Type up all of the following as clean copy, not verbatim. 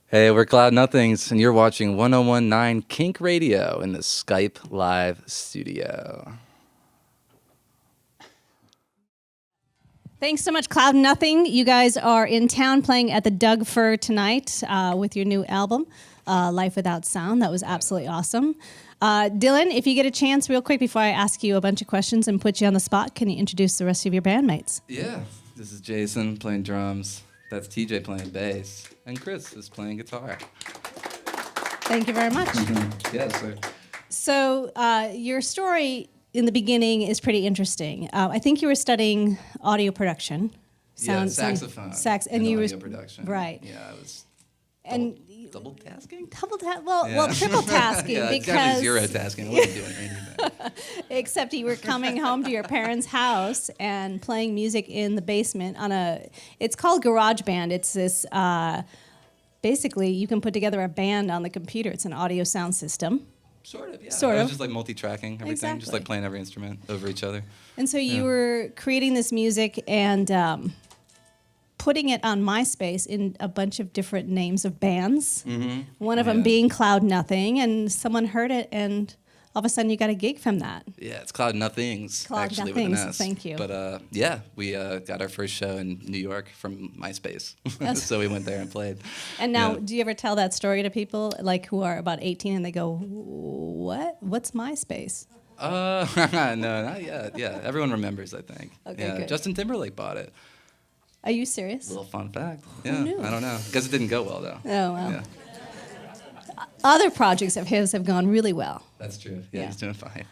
Hey, we're Cloud Nothings, and you're watching 101.9 KINK Radio in the Skype Live studio. Thanks so much, Cloud Nothing. You guys are in town playing at the Doug Fir tonight with your new album, Life Without Sound. That was absolutely awesome. Dylan, if you get a chance, real quick, before I ask you a bunch of questions and put you on the spot, can you introduce the rest of your bandmates? Yeah, this is Jason playing drums. That's TJ playing bass. And Chris is playing guitar. Thank you very much. Yes, sir. So your story in the beginning is pretty interesting. I think you were studying audio production. Saxophone. And you audio production. Right. Yeah, I was double tasking? Well, triple tasking yeah, because zero tasking. I wasn't doing anything. except you were coming home to your parents' house and playing music in the basement on it's called GarageBand. It's this, basically you can put together a band on the computer. It's an audio sound system. Sort of, yeah. Sort I of. was just like multi-tracking everything, Exactly. just like playing every instrument over each other. And so you were creating this music and putting it on MySpace in a bunch of different names of bands. Mm-hmm. One of them being Cloud Nothing, and someone heard it, and all of a sudden you got a gig from that. Yeah, it's Cloud Nothings, Cloud actually, Nothings, with an S. thank you. But yeah, we got our first show in New York from MySpace. So we went there and played. And now, do you ever tell that story to people like who are about 18 and they go, "What? What's MySpace?" No, not yet. Yeah, everyone remembers, I think. Okay, yeah, good. Justin Timberlake bought it. Are you serious? Little fun fact. Yeah, knew? I don't know. Guess it didn't go well, though. Oh, well. Yeah, Other projects of his have gone really well. that's true. Yeah, Yeah. he's doing fine.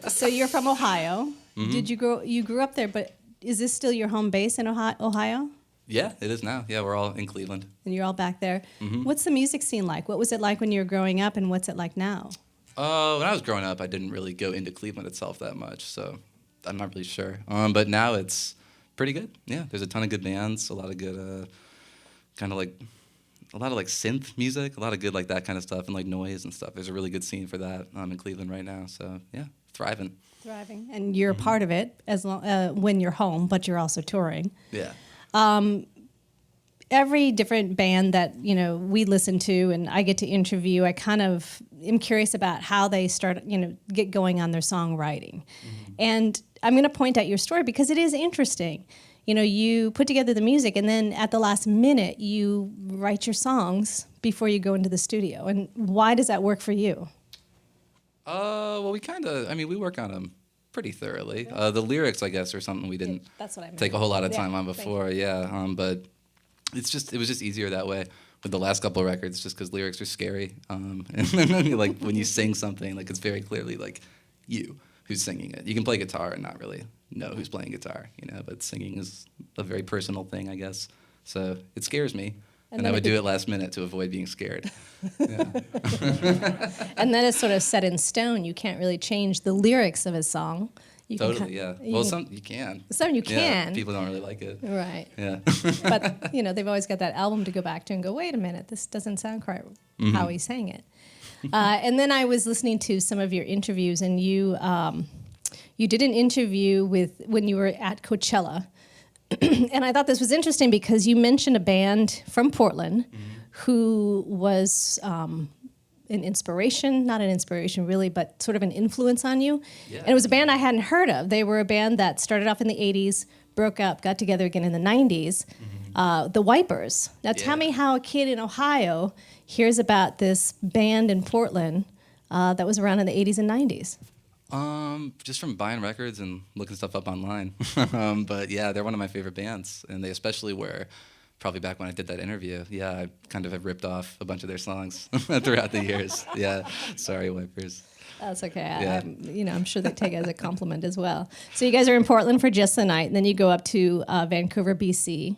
So you're from Ohio. Mm-hmm. Did you grew up there, but is this still your home base in Ohio? Yeah, it is now. Yeah, we're all in Cleveland. And you're all back there. Mm-hmm. What's the music scene like? What was it like when you were growing up, and what's it like now? When I was growing up, I didn't really go into Cleveland itself that much, so I'm not really sure. But now it's pretty good. Yeah, there's a ton of good bands, a lot of good, kind of like, a lot of like synth music, a lot of good like that kind of stuff, and like noise and stuff. There's a really good scene for that in Cleveland right now. So yeah, thriving. Thriving, and you're part of it as when you're home, but you're also touring. Yeah. Every different band that we listen to and I get to interview, I kind of am curious about how they start, get going on their songwriting. Mm-hmm. And I'm going to point out your story because it is interesting. You put together the music and then at the last minute you write your songs before you go into the studio. And why does that work for you? Well, we work on them pretty thoroughly. The lyrics, I guess, are something we didn't That's what I meant. take a whole lot of time on thank before. Yeah. But it was just easier that way with the last couple of records, just because lyrics are scary. And then, like when you sing something, like it's very clearly like you who's singing it. You can play guitar and not really know who's playing guitar, but singing is a very personal thing, I guess. So it scares me, and I would do it last minute to avoid being scared. Yeah. And then it's sort of set in stone. You can't really change the lyrics of a song. Totally, yeah. Well, some you can. Some you Yeah, can. people don't really like it. Right. Yeah. But, they've always got that album to go back to and go, wait a minute, this doesn't sound quite how he sang it. And then I was listening to some of your interviews, and you did an interview when you were at Coachella. And I thought this was interesting because you mentioned a band from Portland who was an inspiration, not an inspiration really, but sort of an influence on you. Yeah. And it was a band I hadn't heard of. They were a band that started off in the 80s, broke up, got together again in the 90s, the Wipers. Now tell me how a kid in Ohio hears about this band in Portland that was around in the 80s and 90s. Just from buying records and looking stuff up online. But yeah, they're one of my favorite bands, and they especially were probably back when I did that interview. Yeah, I kind of have ripped off a bunch of their songs throughout the years. Yeah, sorry, Wipers. That's okay. Yeah. I'm sure they take it as a compliment as well. So you guys are in Portland for just the night, and then you go up to Vancouver, BC.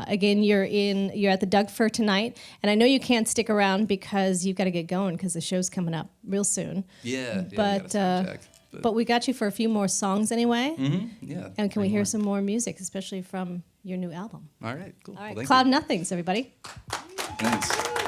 Again, you're at the Doug Fir tonight, and I know you can't stick around because you've got to get going because the show's coming up real soon. Yeah, But we got you for a few more songs anyway. Mm-hmm. Yeah. And can we hear some more music, especially from your new album? All right, cool. All right, Well, Cloud Nothings, everybody. Thanks.